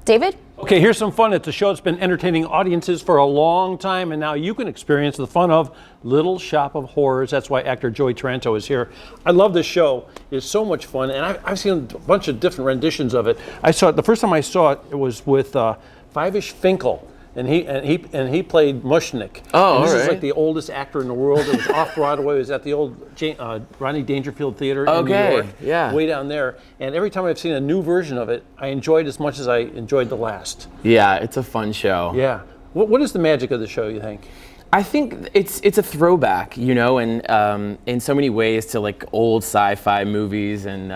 David? Okay, here's some fun. It's a show that's been entertaining audiences for a long time, and now you can experience the fun of Little Shop of Horrors. That's why actor Joey Taranto is here. I love this show. It's so much fun, and I've seen a bunch of different renditions of it. I saw it, the first time I saw it, it was with Five-ish Finkel. And he played Mushnick. Oh, and this all is right. like the oldest actor in the world. It was off Broadway. It was at the old Rodney Dangerfield Theater in New York, yeah. way down there. And every time I've seen a new version of it, I enjoyed as much as I enjoyed the last. Yeah, it's a fun show. Yeah. What is the magic of the show, you think? I think it's a throwback, you know, and in so many ways to like old sci-fi movies and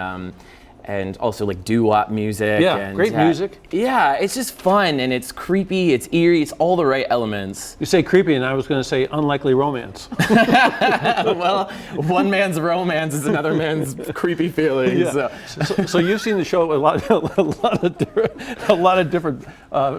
also like doo-wop music. Yeah, and, great music. Yeah, it's just fun and it's creepy, it's eerie, it's all the right elements. You say creepy, and I was going to say unlikely romance. Well, one man's romance is another man's creepy feelings. Yeah. So you've seen the show, a lot of different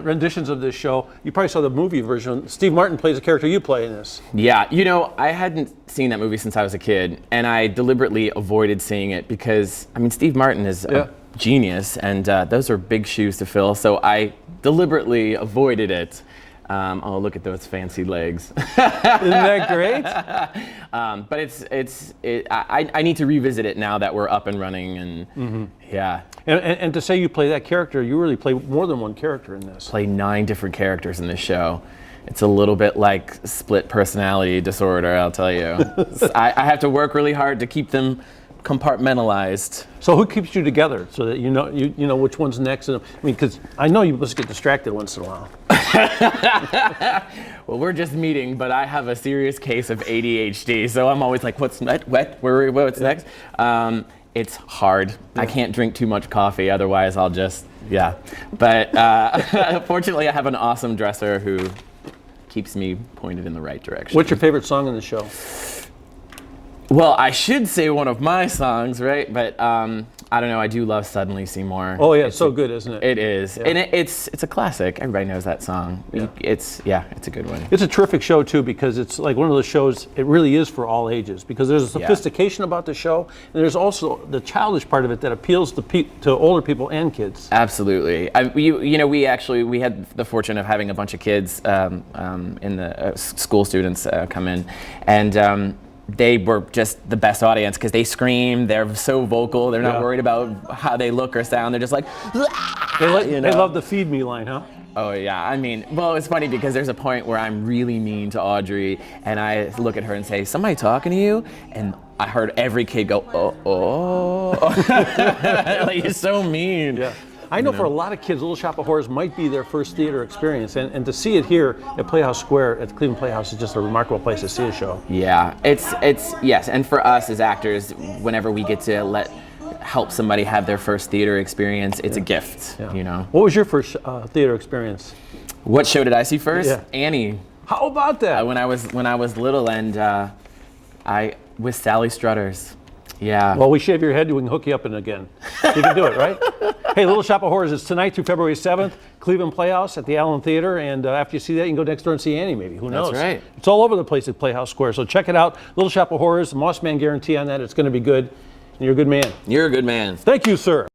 renditions of this show. You probably saw the movie version. Steve Martin plays a character you play in this. Yeah, you know, I hadn't seen that movie since I was a kid, and I deliberately avoided seeing it because, I mean, Steve Martin is a genius, and those are big shoes to fill, so I deliberately avoided it. Oh, look at those fancy legs. Isn't that great? But I need to revisit it now that we're up and running, and yeah. And to say you play that character, you really play more than one character in this. Play 9 different characters in this show. It's a little bit like split personality disorder, I'll tell you. I have to work really hard to keep them compartmentalized. So who keeps you together so that you know which one's next? I mean, because I know you must get distracted once in a while. Well, we're just meeting, but I have a serious case of ADHD, so I'm always like, what's next? What's next? It's hard. Yeah. I can't drink too much coffee, otherwise I'll just, yeah. But fortunately, I have an awesome dresser who keeps me pointed in the right direction. What's your favorite song in the show? Well, I should say one of my songs, right? But I don't know. I do love "Suddenly Seymour." Oh yeah, it's so good, isn't it? It is, yeah. and it's a classic. Everybody knows that song. Yeah. It's a good one. It's a terrific show too because it's like one of those shows. It really is for all ages because there's a sophistication about the show, and there's also the childish part of it that appeals to older people and kids. Absolutely. We had the fortune of having a bunch of kids in the school students come in, and. They were just the best audience because they scream, they're so vocal, they're not worried about how they look or sound, they're just like, they love the feed me line, huh? Oh yeah, I mean, well, it's funny because there's a point where I'm really mean to Audrey and I look at her and say, somebody talking to you? And I heard every kid go, oh. Like, you're so mean. Yeah. I know for a lot of kids, Little Shop of Horrors might be their first theater experience, and to see it here at Playhouse Square at the Cleveland Playhouse is just a remarkable place to see a show. Yeah, it's yes, and for us as actors, whenever we get to help somebody have their first theater experience, it's a gift, you know. What was your first theater experience? What show did I see first? Yeah. Annie. How about that? When I was little, and I with Sally Struthers. Yeah. Well, we shave your head, we can hook you up in again. You can do it, right? Hey, Little Shop of Horrors is tonight through February 7th, Cleveland Playhouse at the Allen Theater, and after you see that, you can go next door and see Annie, maybe. Who knows? That's right. It's all over the place at Playhouse Square, so check it out. Little Shop of Horrors, Moss Man guarantee on that. It's going to be good, and you're a good man. You're a good man. Thank you, sir.